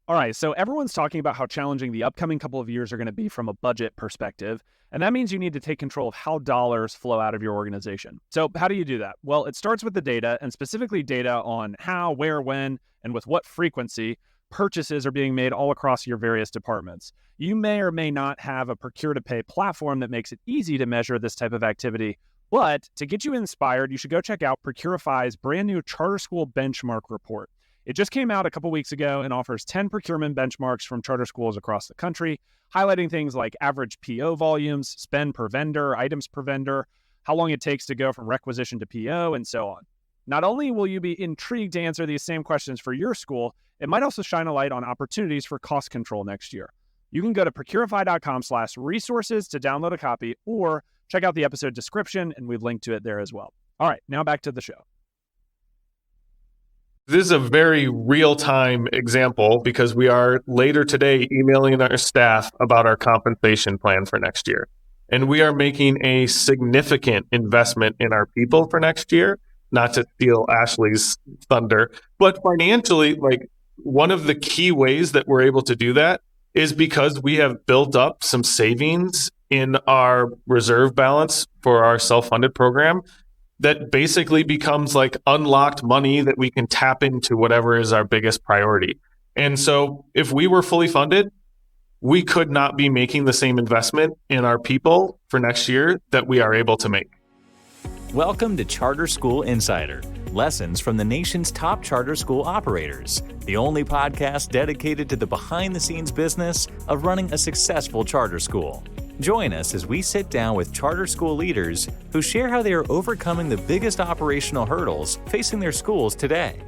All right, so everyone's talking about how challenging the upcoming couple of years are going to be from a budget perspective, and that means you need to take control of how dollars flow out of your organization. So how do you do that? Well, it starts with the data, and specifically data on how, where, when, and with what frequency purchases are being made all across your various departments. You may or may not have a procure-to-pay platform that makes it easy to measure this type of activity, but to get you inspired, you should go check out Procurify's brand new Charter School Benchmark Report. It just came out a couple weeks ago and offers 10 procurement benchmarks from charter schools across the country, highlighting things like average PO volumes, spend per vendor, items per vendor, how long it takes to go from requisition to PO, and so on. Not only will you be intrigued to answer these same questions for your school, it might also shine a light on opportunities for cost control next year. You can go to procurify.com/resources to download a copy, or check out the episode description, and we've linked to it there as well. All right, now back to the show. This is a very real-time example because we are later today emailing our staff about our compensation plan for next year. And we are making a significant investment in our people for next year, not to steal Ashley's thunder, but financially, like one of the key ways that we're able to do that is because we have built up some savings in our reserve balance for our self-funded program that basically becomes like unlocked money that we can tap into whatever is our biggest priority. And so if we were fully funded, we could not be making the same investment in our people for next year that we are able to make. Welcome to Charter School Insider, lessons from the nation's top charter school operators, the only podcast dedicated to the behind-the-scenes business of running a successful charter school. Join us as we sit down with charter school leaders who share how they are overcoming the biggest operational hurdles facing their schools today.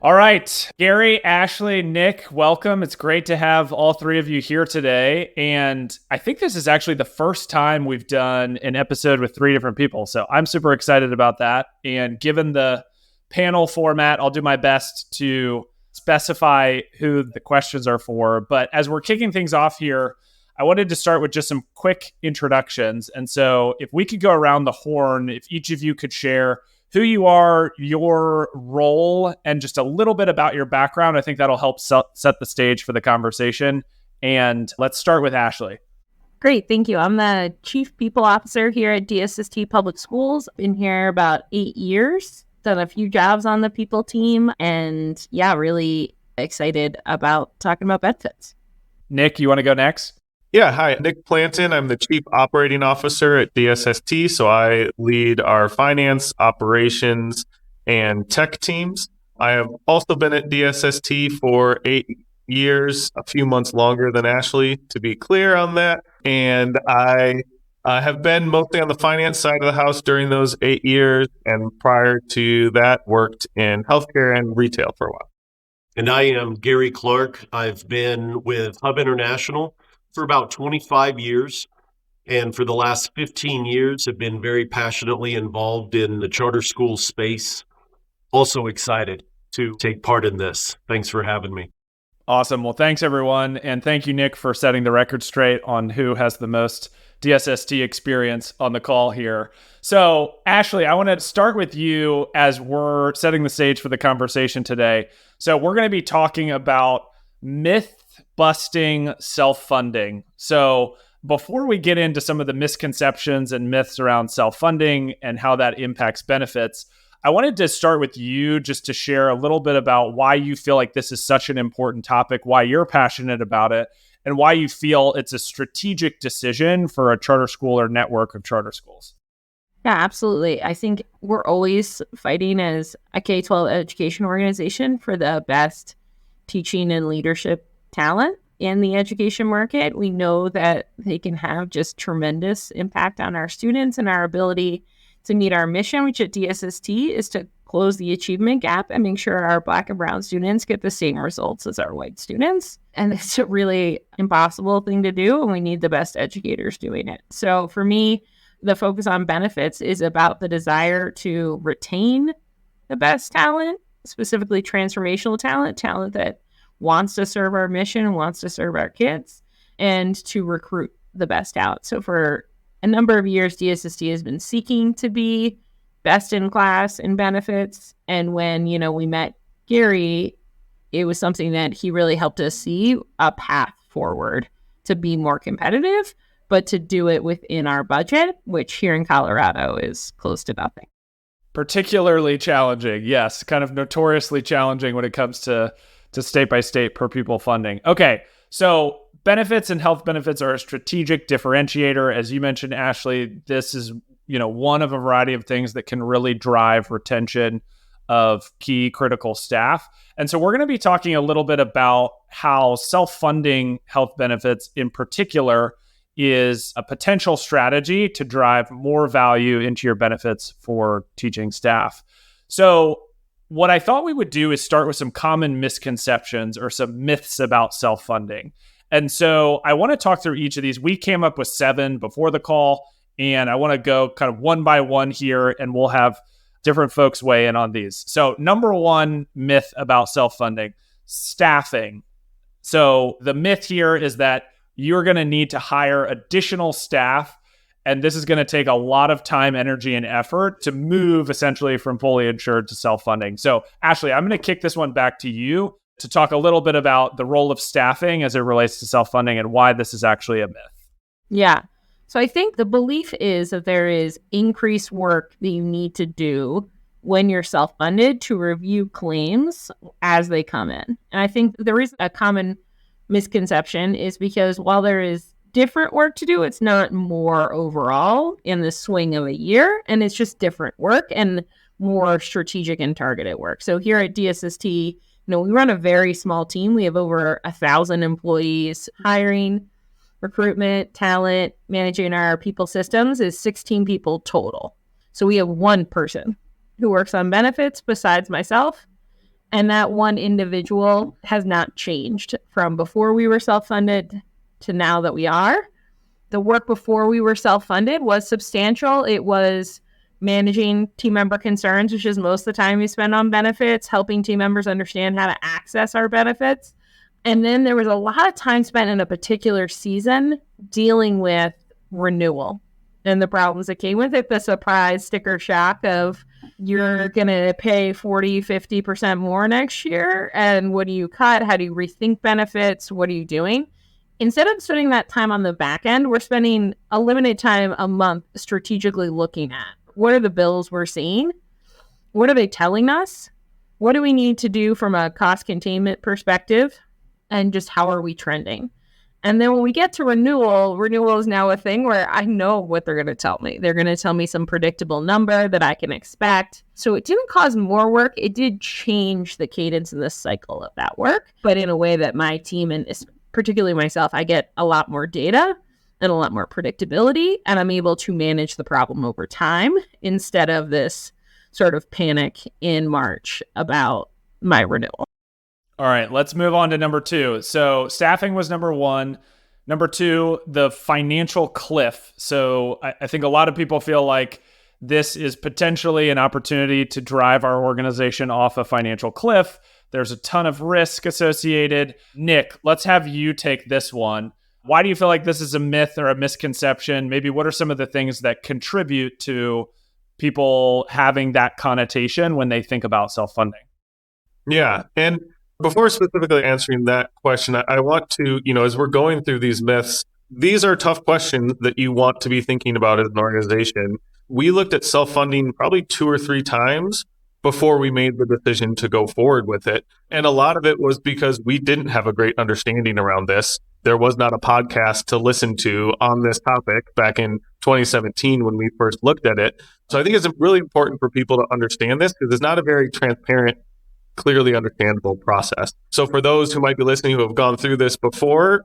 All right, Gary, Ashley, Nick, welcome. It's great to have all three of you here today. And I think this is actually the first time we've done an episode with three different people. So I'm super excited about that. And given the panel format, I'll do my best to specify who the questions are for. But as we're kicking things off here, I wanted to start with just some quick introductions. And so if we could go around the horn, if each of you could share who you are, your role, and just a little bit about your background, I think that'll help set the stage for the conversation. And let's start with Ashley. Great, thank you. I'm the Chief People Officer here at DSST Public Schools. Been here about 8 years, done a few jobs on the people team, and really excited about talking about benefits. Nick, you want to go next? Yeah, hi, Nick Planton. I'm the Chief Operating Officer at DSST, so I lead our finance, operations, and tech teams. I have also been at DSST for 8 years, a few months longer than Ashley, to be clear on that. And I have been mostly on the finance side of the house during those 8 years, and prior to that, worked in healthcare and retail for a while. And I am Gary Clark. I've been with Hub International for about 25 years, and for the last 15 years have been very passionately involved in the charter school space. Also excited to take part in this. Thanks for having me. Awesome. Well, thanks everyone. And thank you, Nick, for setting the record straight on who has the most DSST experience on the call here. So Ashley, I want to start with you as we're setting the stage for the conversation today. So we're going to be talking about myth-busting self-funding. So before we get into some of the misconceptions and myths around self-funding and how that impacts benefits, I wanted to start with you just to share a little bit about why you feel like this is such an important topic, why you're passionate about it, and why you feel it's a strategic decision for a charter school or network of charter schools. Yeah, absolutely. I think we're always fighting as a K-12 education organization for the best teaching and leadership talent in the education market. We know that they can have just tremendous impact on our students and our ability to meet our mission, which at DSST is to close the achievement gap and make sure our Black and Brown students get the same results as our white students. And it's a really impossible thing to do, and we need the best educators doing it. So for me, the focus on benefits is about the desire to retain the best talent, specifically transformational talent that wants to serve our mission, wants to serve our kids, and to recruit the best out. So for a number of years, DSST has been seeking to be best in class in benefits. And when, we met Gary, it was something that he really helped us see a path forward to be more competitive, but to do it within our budget, which here in Colorado is close to nothing. Particularly challenging, yes, kind of notoriously challenging when it comes to state by state per pupil funding. Okay, so benefits and health benefits are a strategic differentiator. As you mentioned, Ashley, this is one of a variety of things that can really drive retention of key critical staff. And so we're going to be talking a little bit about how self-funding health benefits in particular is a potential strategy to drive more value into your benefits for teaching staff. So what I thought we would do is start with some common misconceptions or some myths about self-funding. And so I want to talk through each of these. We came up with 7 before the call, and I want to go kind of one by one here, and we'll have different folks weigh in on these. So number 1 myth about self-funding, staffing. So the myth here is that you're going to need to hire additional staff, and this is going to take a lot of time, energy, and effort to move essentially from fully insured to self-funding. So Ashley, I'm going to kick this one back to you to talk a little bit about the role of staffing as it relates to self-funding and why this is actually a myth. Yeah. So I think the belief is that there is increased work that you need to do when you're self-funded to review claims as they come in. And I think the reason a common misconception is because while there is different work to do, it's not more overall in the swing of a year, and it's just different work and more strategic and targeted work. So here at DSST, we run a very small team. We have over 1,000 employees. Hiring, recruitment, talent, managing our people systems is 16 people total. So we have one person who works on benefits besides myself. And that one individual has not changed from before we were self-funded to now that we are. The work before we were self-funded was substantial. It was managing team member concerns, which is most of the time we spend on benefits, helping team members understand how to access our benefits. And then there was a lot of time spent in a particular season dealing with renewal and the problems that came with it, the surprise sticker shock of you're going to pay 40, 50% more next year. And what do you cut? How do you rethink benefits? What are you doing? Instead of spending that time on the back end, we're spending a limited time a month strategically looking at what are the bills we're seeing? What are they telling us? What do we need to do from a cost containment perspective? And just how are we trending? And then when we get to renewal is now a thing where I know what they're going to tell me. They're going to tell me some predictable number that I can expect. So it didn't cause more work. It did change the cadence and the cycle of that work, but in a way that my team, and particularly myself, I get a lot more data and a lot more predictability, and I'm able to manage the problem over time instead of this sort of panic in March about my renewal. All right, let's move on to number 2. So staffing was number 1. Number 2, the financial cliff. So I think a lot of people feel like this is potentially an opportunity to drive our organization off a financial cliff. There's a ton of risk associated. Nick, let's have you take this one. Why do you feel like this is a myth or a misconception? Maybe what are some of the things that contribute to people having that connotation when they think about self-funding? Yeah. And before specifically answering that question, I want to, as we're going through these myths, these are tough questions that you want to be thinking about as an organization. We looked at self-funding probably 2 or 3 times before we made the decision to go forward with it. And a lot of it was because we didn't have a great understanding around this. There was not a podcast to listen to on this topic back in 2017 when we first looked at it. So I think it's really important for people to understand this because it's not a very transparent, clearly understandable process. So for those who might be listening who have gone through this before,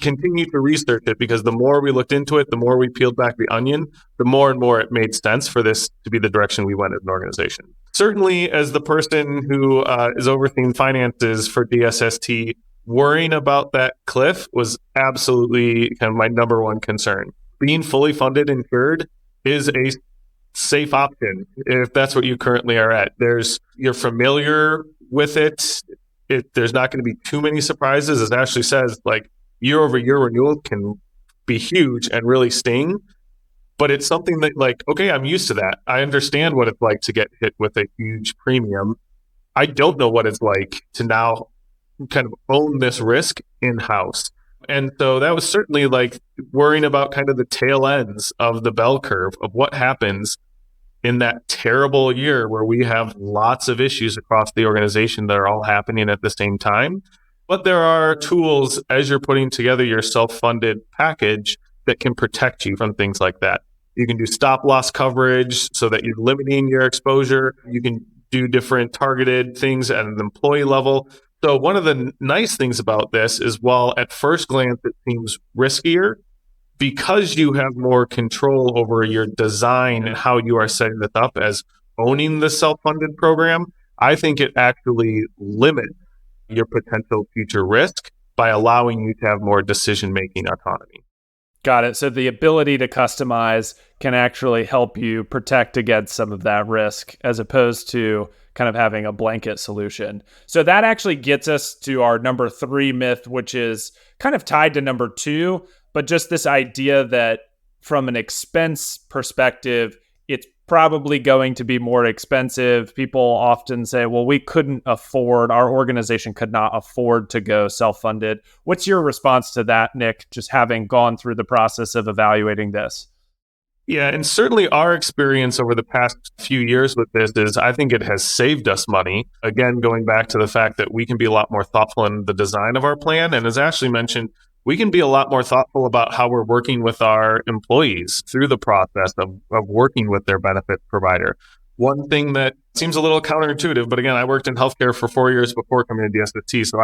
continue to research it because the more we looked into it, the more we peeled back the onion, the more and more it made sense for this to be the direction we went as an organization. Certainly, as the person who is overseeing finances for DSST, worrying about that cliff was absolutely kind of my number one concern. Being fully funded and insured is a safe option if that's what you currently are at. You're familiar with it. There's not going to be too many surprises. As Ashley says, like year over year renewal can be huge and really sting, but it's something that okay, I'm used to that. I understand what it's like to get hit with a huge premium. I don't know what it's like to now kind of own this risk in-house. And so that was certainly like worrying about kind of the tail ends of the bell curve of what happens in that terrible year where we have lots of issues across the organization that are all happening at the same time. But there are tools as you're putting together your self-funded package that can protect you from things like that. You can do stop loss coverage so that you're limiting your exposure. You can do different targeted things at an employee level. So one of the nice things about this is while at first glance it seems riskier, because you have more control over your design and how you are setting this up as owning the self-funded program, I think it actually limits your potential future risk by allowing you to have more decision-making autonomy. Got it. So the ability to customize can actually help you protect against some of that risk as opposed to kind of having a blanket solution. So that actually gets us to our number 3 myth, which is kind of tied to number 2, but just this idea that from an expense perspective, it's probably going to be more expensive. People often say, well, our organization could not afford to go self-funded. What's your response to that, Nick, just having gone through the process of evaluating this? Yeah, and certainly our experience over the past few years with this is I think it has saved us money. Again, going back to the fact that we can be a lot more thoughtful in the design of our plan. And as Ashley mentioned, we can be a lot more thoughtful about how we're working with our employees through the process of working with their benefits provider. One thing that seems a little counterintuitive, but again, I worked in healthcare for 4 years before coming to DSST, so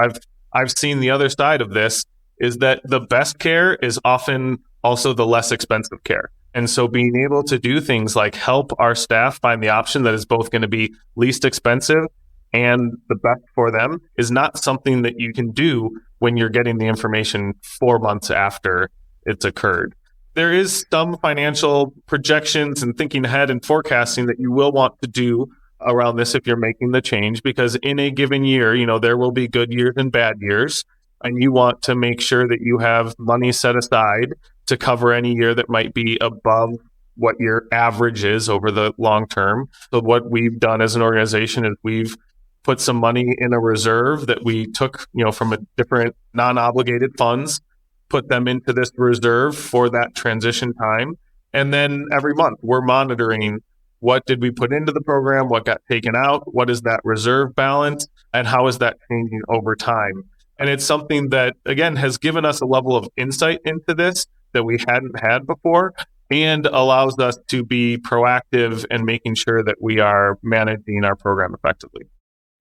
I've seen the other side of this, is that the best care is often also the less expensive care. And so being able to do things like help our staff find the option that is both going to be least expensive and the best for them is not something that you can do when you're getting the information 4 months after it's occurred. There is some financial projections and thinking ahead and forecasting that you will want to do around this if you're making the change, because in a given year, there will be good years and bad years, and you want to make sure that you have money set aside to cover any year that might be above what your average is over the long term. So what we've done as an organization is we've put some money in a reserve that we took, from a different non-obligated funds, put them into this reserve for that transition time. And then every month we're monitoring what did we put into the program, what got taken out, what is that reserve balance, and how is that changing over time. And it's something that, again, has given us a level of insight into this that we hadn't had before and allows us to be proactive in making sure that we are managing our program effectively.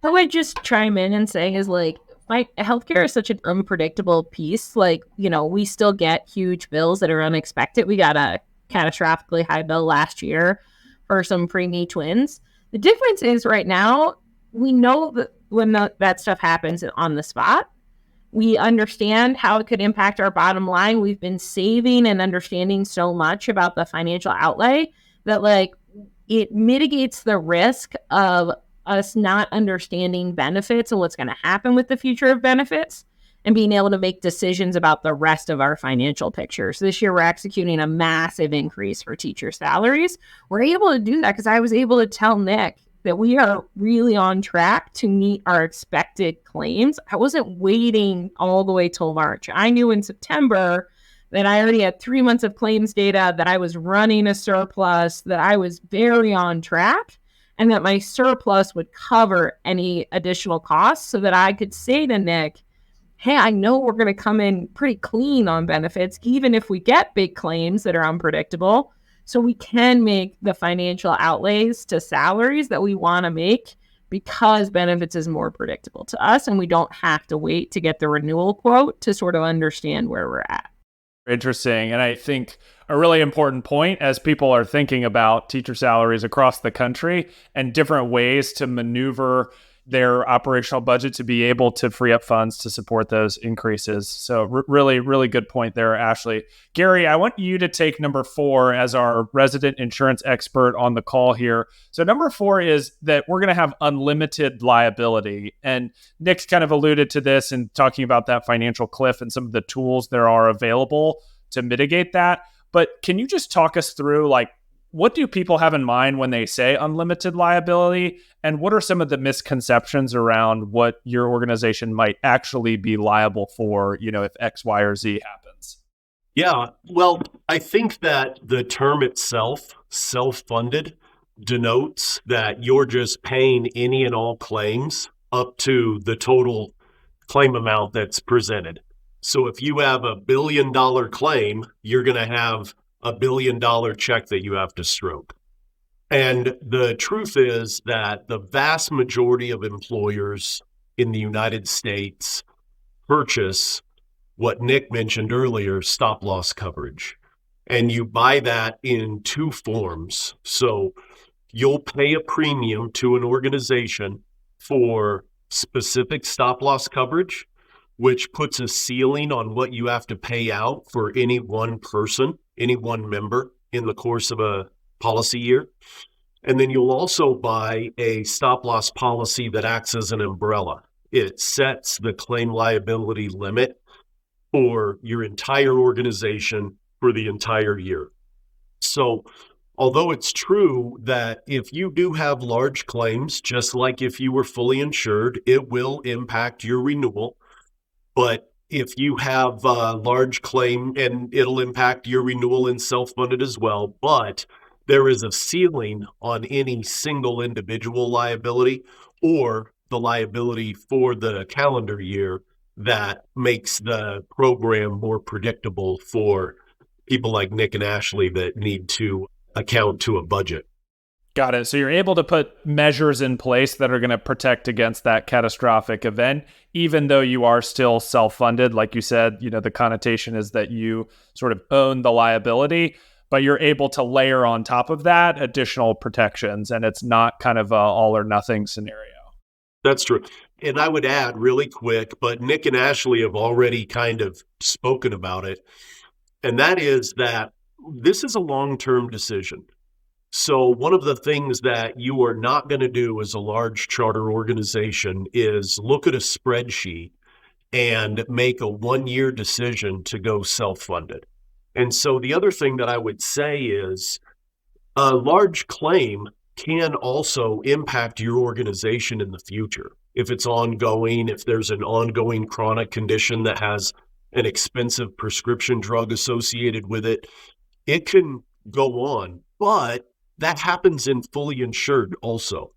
I would just chime in and say healthcare is such an unpredictable piece. We still get huge bills that are unexpected. We got a catastrophically high bill last year for some preemie twins. The difference is right now, we know that when that stuff happens on the spot, we understand how it could impact our bottom line. We've been saving and understanding so much about the financial outlay that it mitigates the risk of us not understanding benefits and what's going to happen with the future of benefits and being able to make decisions about the rest of our financial pictures. This year, we're executing a massive increase for teacher salaries. We're able to do that because I was able to tell Nick that we are really on track to meet our expected claims. I wasn't waiting all the way till March. I knew in September that I already had 3 months of claims data, that I was running a surplus, that I was very on track, and that my surplus would cover any additional costs so that I could say to Nick, hey, I know we're going to come in pretty clean on benefits, even if we get big claims that are unpredictable. So we can make the financial outlays to salaries that we want to make because benefits is more predictable to us, and we don't have to wait to get the renewal quote to sort of understand where we're at. Interesting. And I think a really important point as people are thinking about teacher salaries across the country and different ways to maneuver their operational budget to be able to free up funds to support those increases. So really, really good point there, Ashley. Gary, I want you to take number 4 as our resident insurance expert on the call here. So number 4 is that we're going to have unlimited liability. And Nick's kind of alluded to this in talking about that financial cliff and some of the tools that are available to mitigate that. But can you just talk us through what do people have in mind when they say unlimited liability? And what are some of the misconceptions around what your organization might actually be liable for, if X, Y, or Z happens? Yeah, well, I think that the term itself, self-funded, denotes that you're just paying any and all claims up to the total claim amount that's presented. So if you have $1 billion claim, you're going to have $1 billion check that you have to stroke. And the truth is that the vast majority of employers in the United States purchase what Nick mentioned earlier, stop loss coverage. And you buy that in two forms. So you'll pay a premium to an organization for specific stop loss coverage, which puts a ceiling on what you have to pay out for any one person, any one member in the course of a policy year. And then you'll also buy a stop loss policy that acts as an umbrella. It sets the claim liability limit for your entire organization for the entire year. So although it's true that if you do have large claims, just like if you were fully insured, it will impact your renewal. But if you have a large claim, and it'll impact your renewal in self-funded as well, but there is a ceiling on any single individual liability or the liability for the calendar year that makes the program more predictable for people like Nick and Ashley that need to account to a budget. Got it. So you're able to put measures in place that are going to protect against that catastrophic event, even though you are still self-funded. Like you said, the connotation is that you sort of own the liability, but you're able to layer on top of that additional protections, and it's not kind of a all or nothing scenario. That's true. And I would add really quick, but Nick and Ashley have already kind of spoken about it, and that is that this is a long-term decision. So one of the things that you are not going to do as a large charter organization is look at a spreadsheet and make a one-year decision to go self-funded. And so the other thing that I would say is a large claim can also impact your organization in the future. If it's ongoing, if there's an ongoing chronic condition that has an expensive prescription drug associated with it, it can go on. But that happens in fully insured also.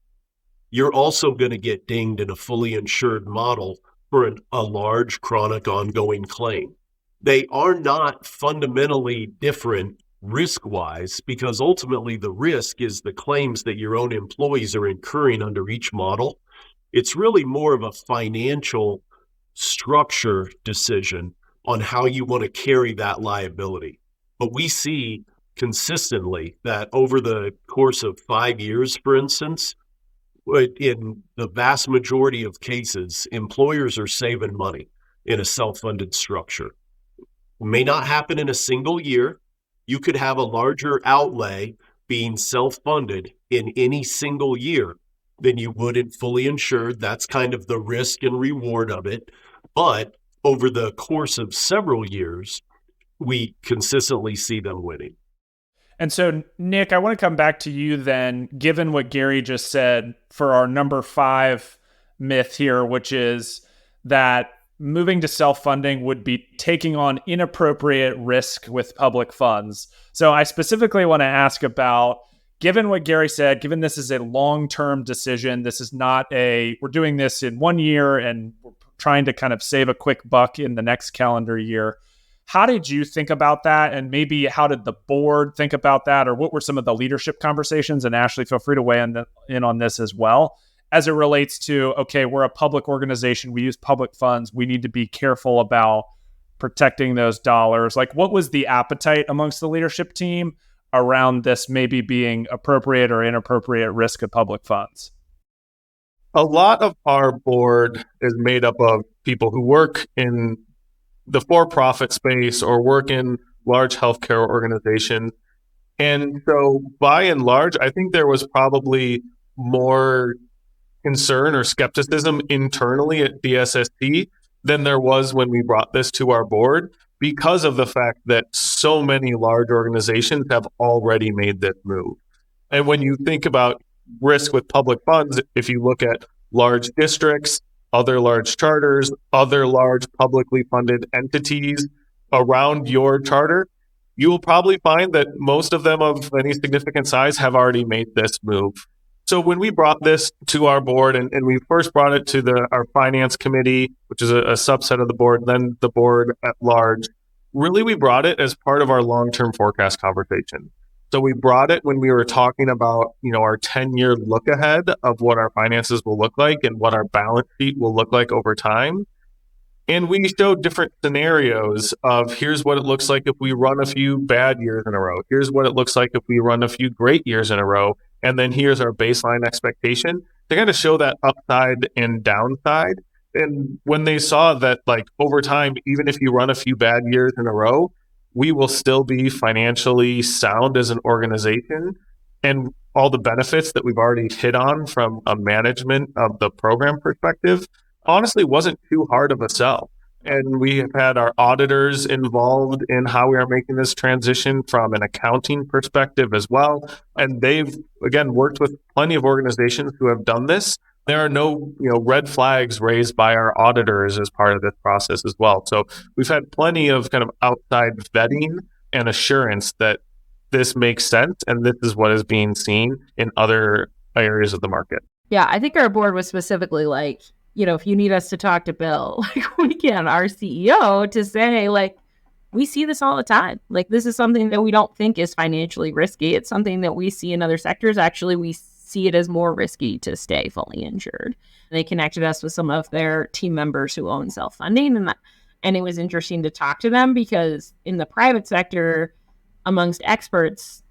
You're also going to get dinged in a fully insured model for a large chronic ongoing claim. They are not fundamentally different risk-wise, because ultimately the risk is the claims that your own employees are incurring under each model. It's really more of a financial structure decision on how you want to carry that liability. But we see consistently that over the course of 5 years, for instance, in the vast majority of cases, employers are saving money in a self-funded structure. It may not happen in a single year. You could have a larger outlay being self-funded in any single year than you would in fully insured. That's kind of the risk and reward of it. But over the course of several years, we consistently see them winning. And so, Nick, I want to come back to you then, given what Gary just said for our number 5 myth here, which is that moving to self-funding would be taking on inappropriate risk with public funds. So I specifically want to ask about, given what Gary said, given this is a long-term decision, this is not we're doing this in 1 year and we're trying to kind of save a quick buck in the next calendar year. How did you think about that? And maybe how did the board think about that? Or what were some of the leadership conversations? And Ashley, feel free to weigh in on this as well, as it relates to, okay, we're a public organization. We use public funds. We need to be careful about protecting those dollars. Like, what was the appetite amongst the leadership team around this maybe being appropriate or inappropriate risk of public funds? A lot of our board is made up of people who work in the for-profit space or work in large healthcare organizations. And so by and large, I think there was probably more concern or skepticism internally at DSST than there was when we brought this to our board. because of the fact that so many large organizations have already made this move. And when you think about risk with public funds, if you look at large districts, other large charters, other large publicly funded entities around your charter, you will probably find that most of them of any significant size have already made this move. So when we brought this to our board, and we first brought it to our finance committee, which is a subset of the board, then the board at large, really we brought it as part of our long-term forecast conversation. So we brought it when we were talking about, our 10-year look ahead of what our finances will look like and what our balance sheet will look like over time. And we showed different scenarios of here's what it looks like if we run a few bad years in a row. Here's what it looks like if we run a few great years in a row. And then here's our baseline expectation to kind of show that upside and downside. And when they saw that, like, over time, even if you run a few bad years in a row, we will still be financially sound as an organization. And all the benefits that we've already hit on from a management of the program perspective, honestly wasn't too hard of a sell. And we have had our auditors involved in how we are making this transition from an accounting perspective as well. And they've, again, worked with plenty of organizations who have done this. There are no, red flags raised by our auditors as part of this process as well. So we've had plenty of kind of outside vetting and assurance that this makes sense and this is what is being seen in other areas of the market. Yeah, I think our board was specifically like, if you need us to talk to Bill, we can, our CEO, to say, we see this all the time. This is something that we don't think is financially risky. It's something that we see in other sectors. Actually, we see it as more risky to stay fully insured. They connected us with some of their team members who own self-funding, and it was interesting to talk to them because in the private sector, amongst experts,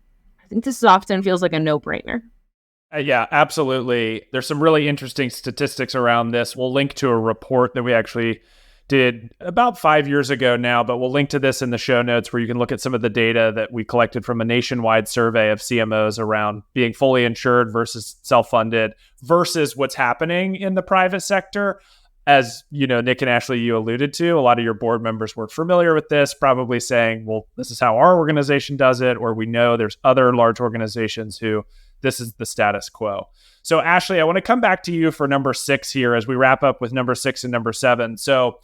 I think this often feels like a no-brainer. Yeah, absolutely. There's some really interesting statistics around this. We'll link to a report that we actually did about 5 years ago now, but we'll link to this in the show notes where you can look at some of the data that we collected from a nationwide survey of CMOs around being fully insured versus self-funded versus what's happening in the private sector. As Nick and Ashley, you alluded to, a lot of your board members were familiar with this, probably saying, well, this is how our organization does it, or we know there's other large organizations who this is the status quo. So Ashley, I want to come back to you for number 6 here as we wrap up with number 6 and number 7. So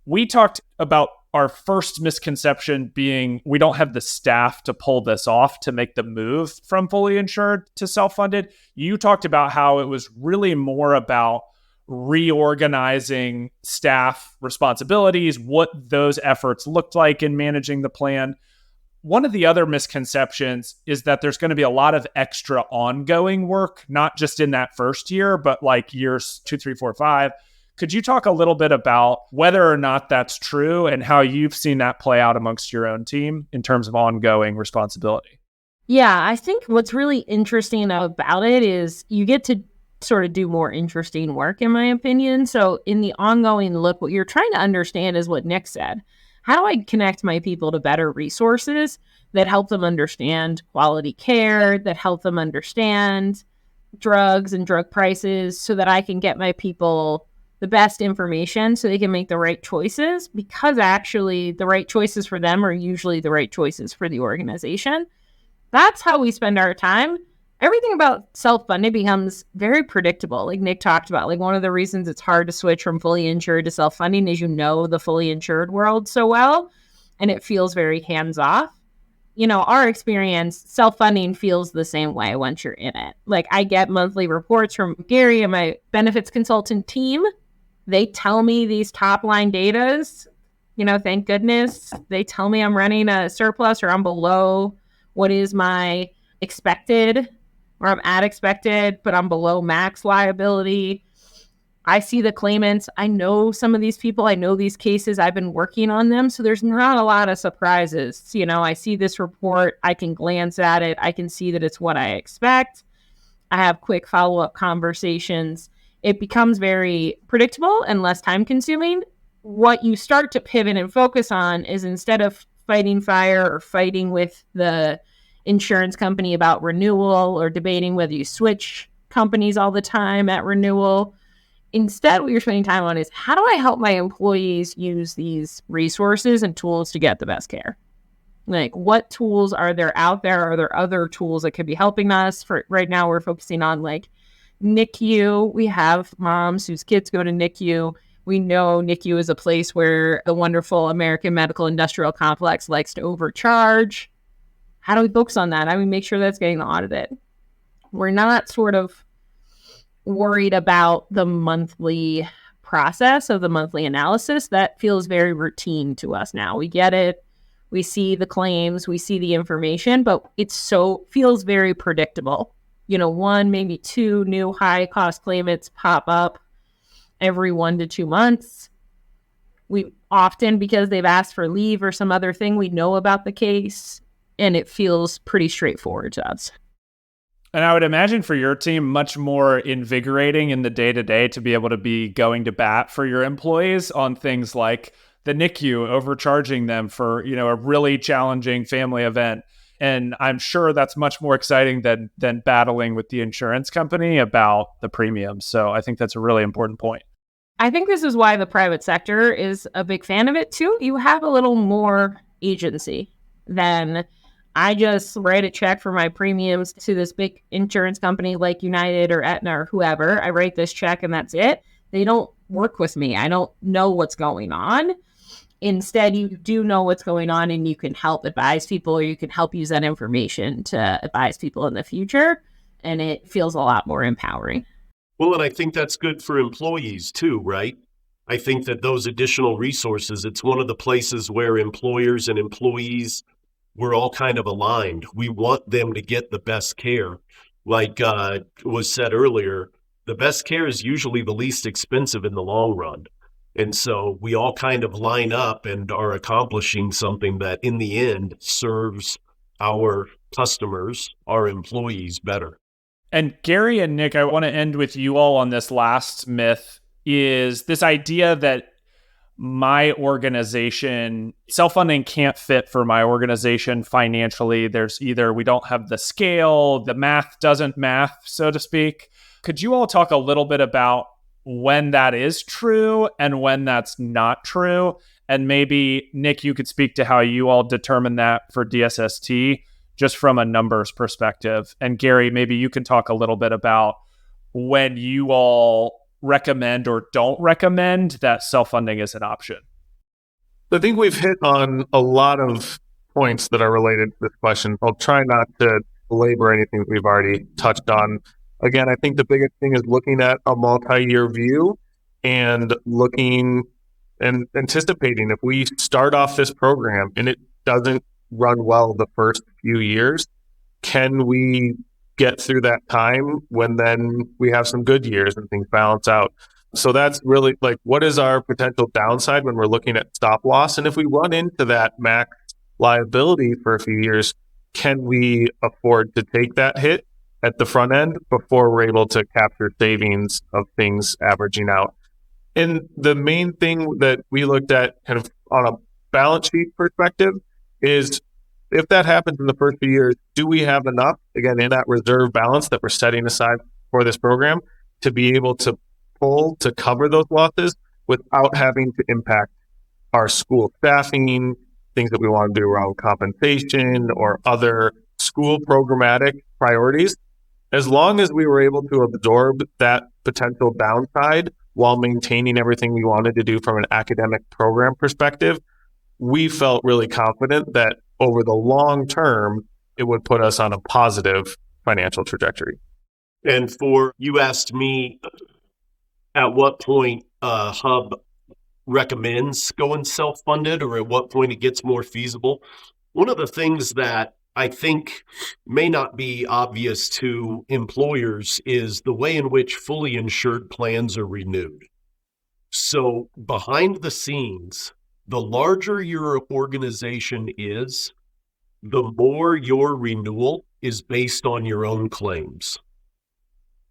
we talked about our first misconception being we don't have the staff to pull this off to make the move from fully insured to self-funded. You talked about how it was really more about reorganizing staff responsibilities, what those efforts looked like in managing the plan. One of the other misconceptions is that there's going to be a lot of extra ongoing work, not just in that first year, but like years 2, 3, 4, 5. Could you talk a little bit about whether or not that's true and how you've seen that play out amongst your own team in terms of ongoing responsibility? Yeah, I think what's really interesting about it is you get to sort of do more interesting work, in my opinion. So in the ongoing look, what you're trying to understand is what Nick said. How do I connect my people to better resources that help them understand quality care, that help them understand drugs and drug prices so that I can get my people the best information so they can make the right choices? Because actually the right choices for them are usually the right choices for the organization. That's how we spend our time. Everything about self-funded becomes very predictable. Like Nick talked about, one of the reasons it's hard to switch from fully insured to self-funding is the fully insured world so well, and it feels very hands-off. Our experience, self-funding feels the same way once you're in it. I get monthly reports from Gary and my benefits consultant team. They tell me these top-line datas. Thank goodness. They tell me I'm running a surplus or I'm below what is my expected, or I'm at expected, but I'm below max liability. I see the claimants. I know some of these people. I know these cases. I've been working on them. So there's not a lot of surprises. I see this report. I can glance at it. I can see that it's what I expect. I have quick follow-up conversations. It becomes very predictable and less time-consuming. What you start to pivot and focus on is, instead of fighting fire or fighting with the insurance company about renewal or debating whether you switch companies all the time at renewal, Instead, what you're spending time on is how do I help my employees use these resources and tools to get the best care? Like, what tools are there out there? Are there other tools that could be helping us? For right now, we're focusing on like NICU. We have moms whose kids go to NICU. We know NICU is a place where the wonderful American medical industrial complex likes to overcharge. How do we focus on that? How do we make sure that's getting audited? We're not sort of worried about the monthly process of the monthly analysis. That feels very routine to us now. We get it. We see the claims, we see the information, but feels very predictable. One, maybe two new high cost claimants pop up every 1 to 2 months. We often, because they've asked for leave or some other thing, we know about the case, and it feels pretty straightforward to us. And I would imagine for your team, much more invigorating in the day-to-day to be able to be going to bat for your employees on things like the NICU, overcharging them for, a really challenging family event. And I'm sure that's much more exciting than battling with the insurance company about the premiums. So I think that's a really important point. I think this is why the private sector is a big fan of it too. You have a little more agency than I just write a check for my premiums to this big insurance company like United or Aetna or whoever. I write this check and that's it. They don't work with me. I don't know what's going on. Instead, you do know what's going on and you can help advise people, or you can help use that information to advise people in the future. And it feels a lot more empowering. Well, and I think that's good for employees too, right? I think that those additional resources, it's one of the places where employers and employees, we're all kind of aligned. We want them to get the best care. Like was said earlier, the best care is usually the least expensive in the long run. And so we all kind of line up and are accomplishing something that in the end serves our customers, our employees better. And Gary and Nick, I want to end with you all on this last myth, is this idea that my organization, self-funding can't fit for my organization financially. There's either we don't have the scale, the math doesn't math, so to speak. Could you all talk a little bit about when that is true and when that's not true? And maybe, Nick, you could speak to how you all determine that for DSST, just from a numbers perspective. And Gary, maybe you can talk a little bit about when you all recommend or don't recommend that self-funding is an option. I think we've hit on a lot of points that are related to this question. I'll try not to belabor anything that we've already touched on. Again, I think the biggest thing is looking at a multi-year view and looking and anticipating if we start off this program and it doesn't run well the first few years, can we get through that time when then we have some good years and things balance out? So that's really like, what is our potential downside when we're looking at stop loss? And if we run into that max liability for a few years, can we afford to take that hit at the front end before we're able to capture savings of things averaging out? And the main thing that we looked at kind of on a balance sheet perspective is, if that happens in the first few years, do we have enough, again, in that reserve balance that we're setting aside for this program to be able to pull to cover those losses without having to impact our school staffing, things that we want to do around compensation or other school programmatic priorities? As long as we were able to absorb that potential downside while maintaining everything we wanted to do from an academic program perspective, we felt really confident that over the long term, it would put us on a positive financial trajectory. And you asked me at what point Hub recommends going self-funded, or at what point it gets more feasible. One of the things that I think may not be obvious to employers is the way in which fully insured plans are renewed. So behind the scenes, the larger your organization is, the more your renewal is based on your own claims.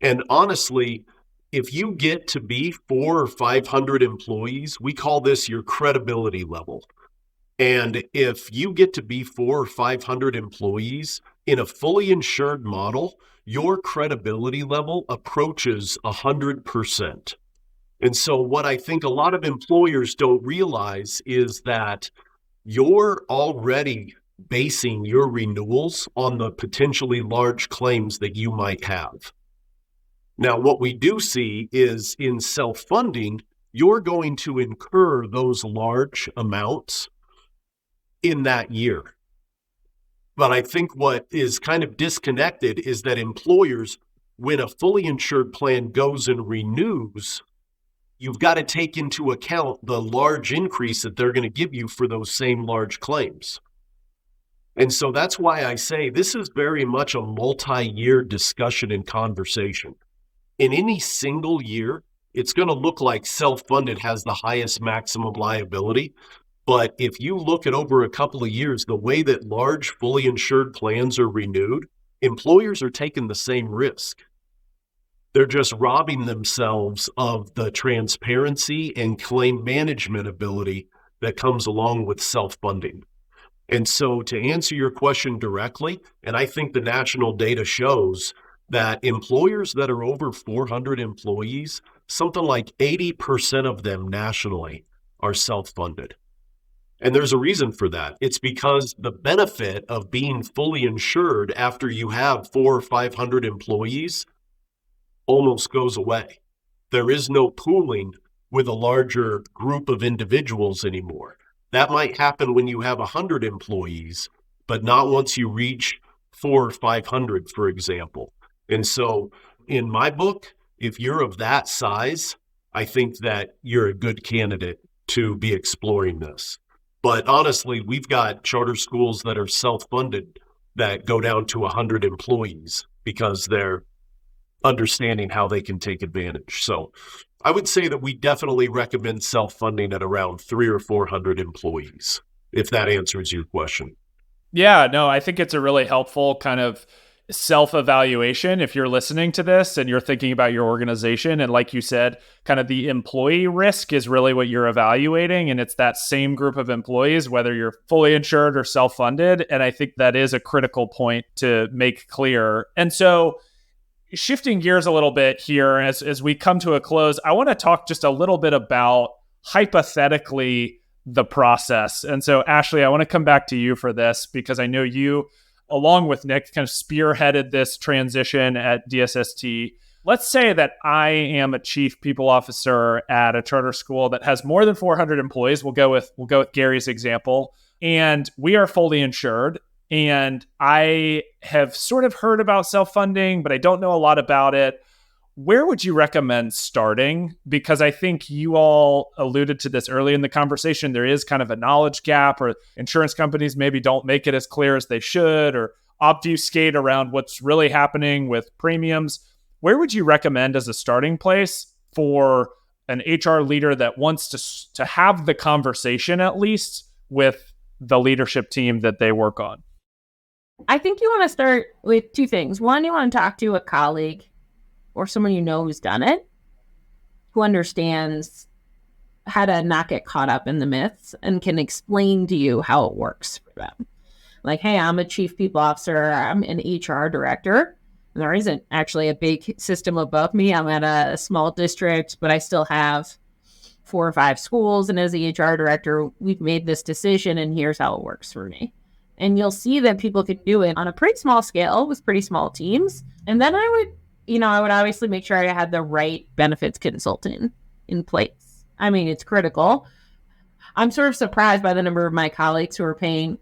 And honestly, if you get to be 400 or 500 employees, we call this your credibility level. And if you get to be 400 or 500 employees in a fully insured model, your credibility level approaches 100%. And so what I think a lot of employers don't realize is that you're already basing your renewals on the potentially large claims that you might have. Now, what we do see is in self-funding, you're going to incur those large amounts in that year. But I think what is kind of disconnected is that employers, when a fully insured plan goes and renews, you've got to take into account the large increase that they're going to give you for those same large claims. And so that's why I say this is very much a multi-year discussion and conversation. In any single year, it's going to look like self-funded has the highest maximum liability. But if you look at over a couple of years, the way that large fully insured plans are renewed, employers are taking the same risk. They're just robbing themselves of the transparency and claim management ability that comes along with self-funding. And so to answer your question directly, and I think the national data shows that employers that are over 400 employees, something like 80% of them nationally are self-funded. And there's a reason for that. It's because the benefit of being fully insured after you have 400 or 500 employees almost goes away. There is no pooling with a larger group of individuals anymore. That might happen when you have 100 employees, but not once you reach 400 or 500, for example. And so in my book, if you're of that size, I think that you're a good candidate to be exploring this. But honestly, we've got charter schools that are self-funded that go down to 100 employees because they're understanding how they can take advantage. So I would say that we definitely recommend self-funding at around 300 or 400 employees, if that answers your question. Yeah, no, I think it's a really helpful kind of self-evaluation if you're listening to this and you're thinking about your organization. And like you said, kind of the employee risk is really what you're evaluating. And it's that same group of employees, whether you're fully insured or self-funded. And I think that is a critical point to make clear. And so shifting gears a little bit here as we come to a close, I want to talk just a little bit about hypothetically the process. And so Ashley, I want to come back to you for this because I know you, along with Nick, kind of spearheaded this transition at DSST. Let's say that I am a chief people officer at a charter school that has more than 400 employees. We'll go with Gary's example, and we are fully insured. And I have sort of heard about self-funding, but I don't know a lot about it. Where would you recommend starting? Because I think you all alluded to this early in the conversation. There is kind of a knowledge gap, or insurance companies maybe don't make it as clear as they should, or obfuscate around what's really happening with premiums. Where would you recommend as a starting place for an HR leader that wants to have the conversation at least with the leadership team that they work on? I think you want to start with two things. One, you want to talk to a colleague or someone you know who's done it, who understands how to not get caught up in the myths and can explain to you how it works for them. Like, hey, I'm a chief people officer, I'm an HR director. And there isn't actually a big system above me. I'm at a small district, but I still have 4 or 5 schools. And as the HR director, we've made this decision and here's how it works for me. And you'll see that people can do it on a pretty small scale with pretty small teams. And then I would obviously make sure I had the right benefits consultant in place. I mean, it's critical. I'm sort of surprised by the number of my colleagues who are paying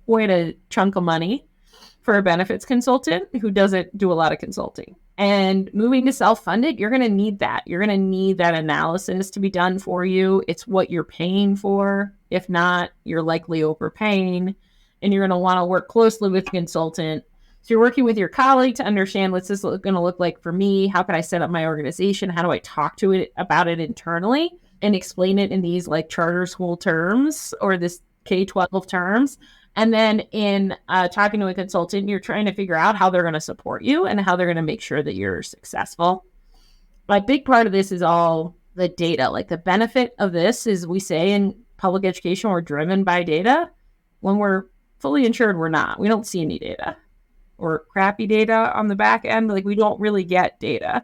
quite a chunk of money for a benefits consultant who doesn't do a lot of consulting. And moving to self-funded, you're going to need that. You're going to need that analysis to be done for you. It's what you're paying for. If not, you're likely overpaying. And you're going to want to work closely with the consultant. So you're working with your colleague to understand what's this going to look like for me? How can I set up my organization? How do I talk to it about it internally and explain it in these like charter school terms or this K-12 terms? And then in talking to a consultant, you're trying to figure out how they're going to support you and how they're going to make sure that you're successful. A big part of this is all the data. Like the benefit of this is we say in public education, we're driven by data. When we're fully insured, we're not. We don't see any data or crappy data on the back end. Like we don't really get data.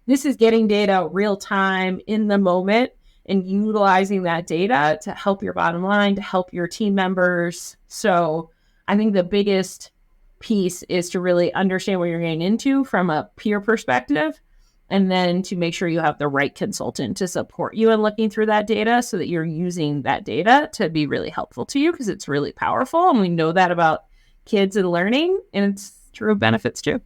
This is getting data real time in the moment and utilizing that data to help your bottom line, to help your team members. So I think the biggest piece is to really understand what you're getting into from a peer perspective, and then to make sure you have the right consultant to support you in looking through that data so that you're using that data to be really helpful to you, because it's really powerful. And we know that about kids and learning, and it's true of benefits too.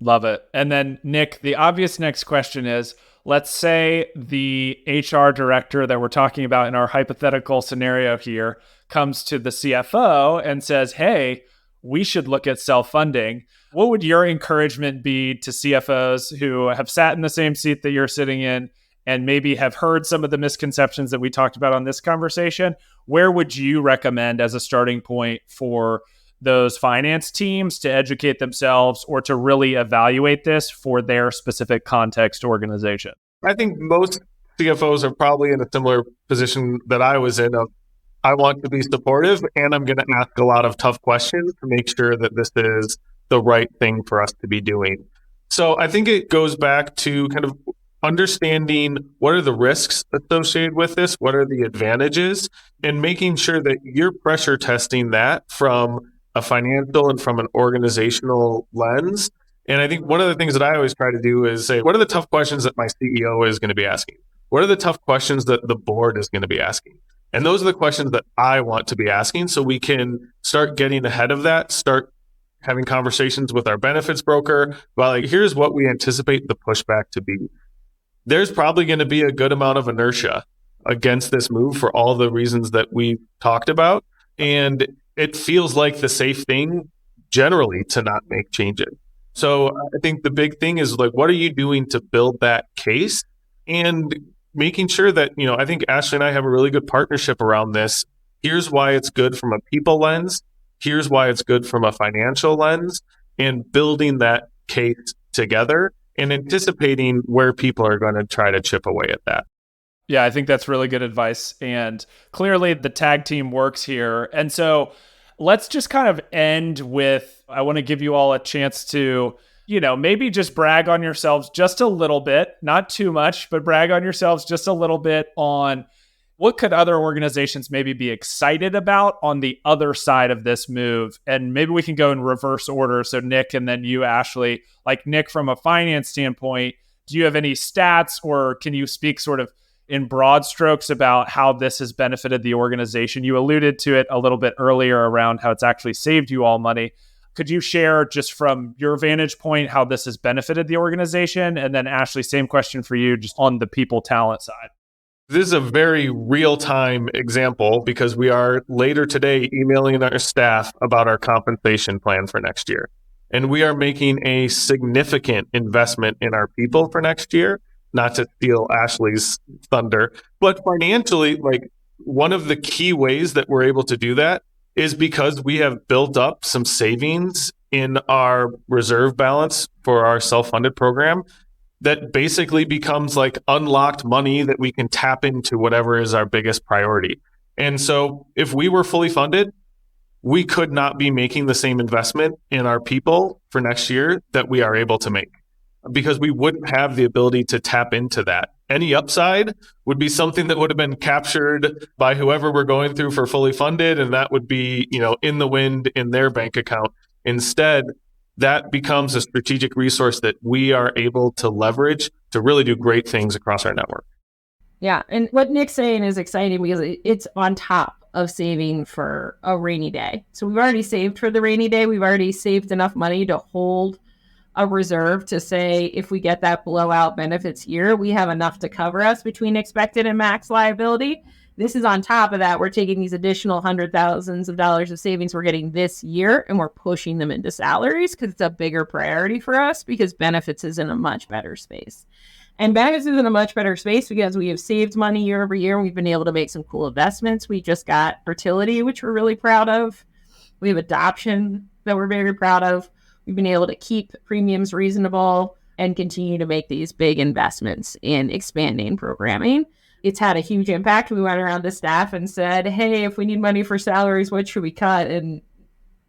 Love it. And then, Nick, the obvious next question is, let's say the HR director that we're talking about in our hypothetical scenario here comes to the CFO and says, hey, we should look at self-funding. What would your encouragement be to CFOs who have sat in the same seat that you're sitting in and maybe have heard some of the misconceptions that we talked about on this conversation? Where would you recommend as a starting point for those finance teams to educate themselves or to really evaluate this for their specific context organization? I think most CFOs are probably in a similar position that I was in of, I want to be supportive and I'm going to ask a lot of tough questions to make sure that this is the right thing for us to be doing. So I think it goes back to kind of understanding what are the risks associated with this, what are the advantages, and making sure that you're pressure testing that from a financial and from an organizational lens. And I think one of the things that I always try to do is say, what are the tough questions that my CEO is going to be asking? What are the tough questions that the board is going to be asking? And those are the questions that I want to be asking, so we can start getting ahead of that, start having conversations with our benefits broker about, like, here's what we anticipate the pushback to be. There's probably going to be a good amount of inertia against this move for all the reasons that we talked about. And it feels like the safe thing generally to not make changes. So I think the big thing is, like, what are you doing to build that case? And making sure that, I think Ashley and I have a really good partnership around this. Here's why it's good from a people lens. Here's why it's good from a financial lens, and building that case together and anticipating where people are going to try to chip away at that. Yeah, I think that's really good advice. And clearly the tag team works here. And so let's just kind of end with, I want to give you all a chance to, maybe just brag on yourselves just a little bit, not too much, but brag on yourselves just a little bit on what could other organizations maybe be excited about on the other side of this move. And maybe we can go in reverse order. So Nick, and then you, Ashley. Like, Nick, from a finance standpoint, do you have any stats, or can you speak sort of in broad strokes about how this has benefited the organization? You alluded to it a little bit earlier around how it's actually saved you all money. Could you share just from your vantage point how this has benefited the organization? And then Ashley, same question for you, just on the people talent side. This is a very real-time example because we are later today emailing our staff about our compensation plan for next year. And we are making a significant investment in our people for next year, not to steal Ashley's thunder, but financially, like, one of the key ways that we're able to do that is because we have built up some savings in our reserve balance for our self-funded program that basically becomes like unlocked money that we can tap into whatever is our biggest priority. And so if we were fully funded, we could not be making the same investment in our people for next year that we are able to make, because we wouldn't have the ability to tap into that. Any upside would be something that would have been captured by whoever we're going through for fully funded, and that would be, in the wind in their bank account. Instead, that becomes a strategic resource that we are able to leverage to really do great things across our network. Yeah. And what Nick's saying is exciting because it's on top of saving for a rainy day. So we've already saved for the rainy day. We've already saved enough money to hold a reserve to say, if we get that blowout benefits year, we have enough to cover us between expected and max liability. This is on top of that. We're taking these additional $100,000s of dollars of savings we're getting this year, and we're pushing them into salaries because it's a bigger priority for us, because benefits is in a much better space. And benefits is in a much better space because we have saved money year over year. We've been able to make some cool investments. We just got fertility, which we're really proud of. We have adoption that we're very proud of. We've been able to keep premiums reasonable and continue to make these big investments in expanding programming. It's had a huge impact. We went around to staff and said, hey, if we need money for salaries, what should we cut? And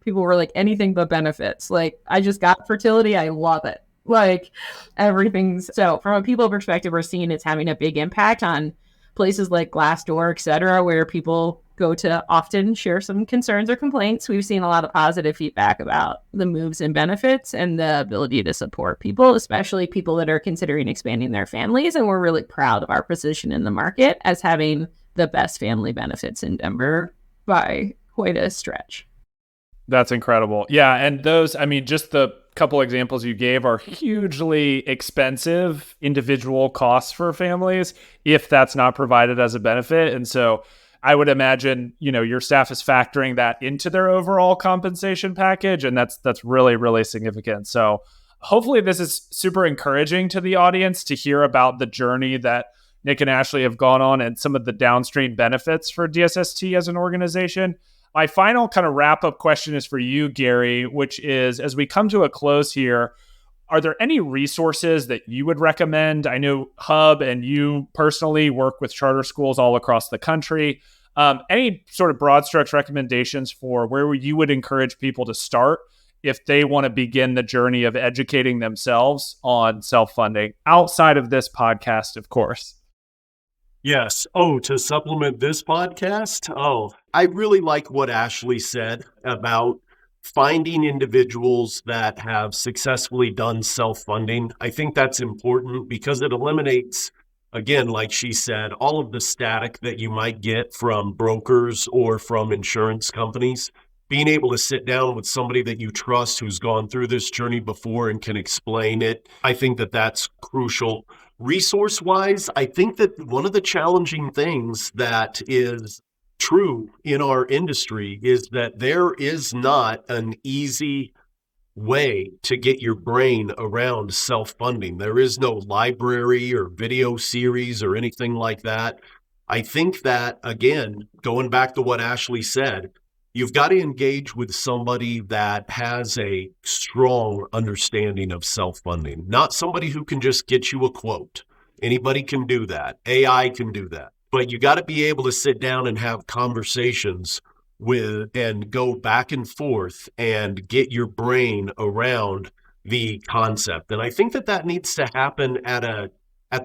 people were like, anything but benefits. Like, I just got fertility. I love it. Like everything's so from a people perspective, we're seeing it's having a big impact on places like Glassdoor, et cetera, where people go to often share some concerns or complaints. We've seen a lot of positive feedback about the moves and benefits and the ability to support people, especially people that are considering expanding their families. And we're really proud of our position in the market as having the best family benefits in Denver by quite a stretch. That's incredible. Yeah. And those, I mean, just the couple examples you gave are hugely expensive individual costs for families if that's not provided as a benefit. And so I would imagine, your staff is factoring that into their overall compensation package. And that's really, really significant. So hopefully this is super encouraging to the audience to hear about the journey that Nick and Ashley have gone on and some of the downstream benefits for DSST as an organization. My final kind of wrap-up question is for you, Gary, which is, as we come to a close here, are there any resources that you would recommend? I know Hub and you personally work with charter schools all across the country. Any sort of broad strokes recommendations for where you would encourage people to start if they want to begin the journey of educating themselves on self-funding outside of this podcast, of course? Yes. Oh, to supplement this podcast? Oh, I really like what Ashley said about finding individuals that have successfully done self-funding. I think that's important because it eliminates, again, like she said, all of the static that you might get from brokers or from insurance companies. Being able to sit down with somebody that you trust who's gone through this journey before and can explain it, I think that that's crucial. Resource-wise, I think that one of the challenging things that is true in our industry is that there is not an easy way to get your brain around self-funding. There is no library or video series or anything like that. I think that, again, going back to what Ashley said, you've got to engage with somebody that has a strong understanding of self-funding, not somebody who can just get you a quote. Anybody can do that. AI can do that. But you got to be able to sit down and have conversations with and go back and forth and get your brain around the concept. And I think that that needs to happen at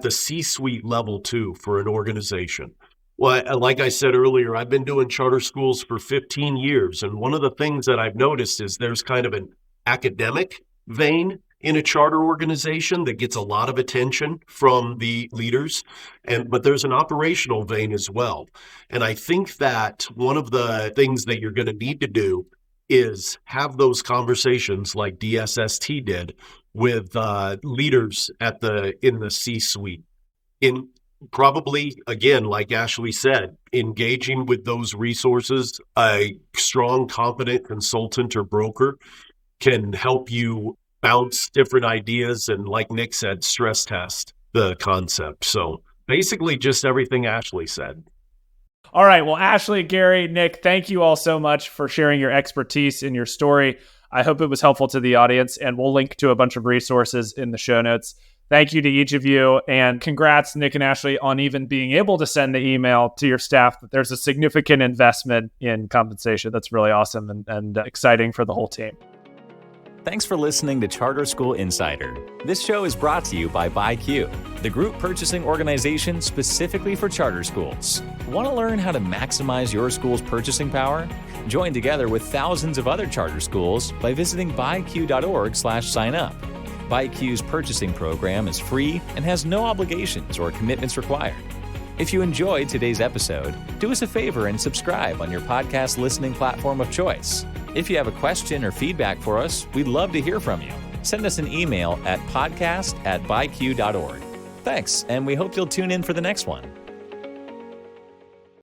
the C-suite level too for an organization. Well, like I said earlier, I've been doing charter schools for 15 years. And one of the things that I've noticed is there's kind of an academic vein in a charter organization that gets a lot of attention from the leaders, but there's an operational vein as well. And I think that one of the things that you're going to need to do is have those conversations like DSST did with leaders in the C-suite. In probably, again, like Ashley said, engaging with those resources, a strong, competent consultant or broker can help you bounce different ideas and, like Nick said, stress test the concept. So basically just everything Ashley said. All right. Well, Ashley, Gary, Nick, thank you all so much for sharing your expertise and your story. I hope it was helpful to the audience, and we'll link to a bunch of resources in the show notes. Thank you to each of you, and congrats, Nick and Ashley, on even being able to send the email to your staff that there's a significant investment in compensation. That's really awesome and exciting for the whole team. Thanks for listening to Charter School Insider. This show is brought to you by BuyQ, the group purchasing organization specifically for charter schools. Want to learn how to maximize your school's purchasing power? Join together with thousands of other charter schools by visiting buyq.org/sign-up. BuyQ's purchasing program is free and has no obligations or commitments required. If you enjoyed today's episode, do us a favor and subscribe on your podcast listening platform of choice. If you have a question or feedback for us, we'd love to hear from you. Send us an email at podcast@byq.org. Thanks, and we hope you'll tune in for the next one.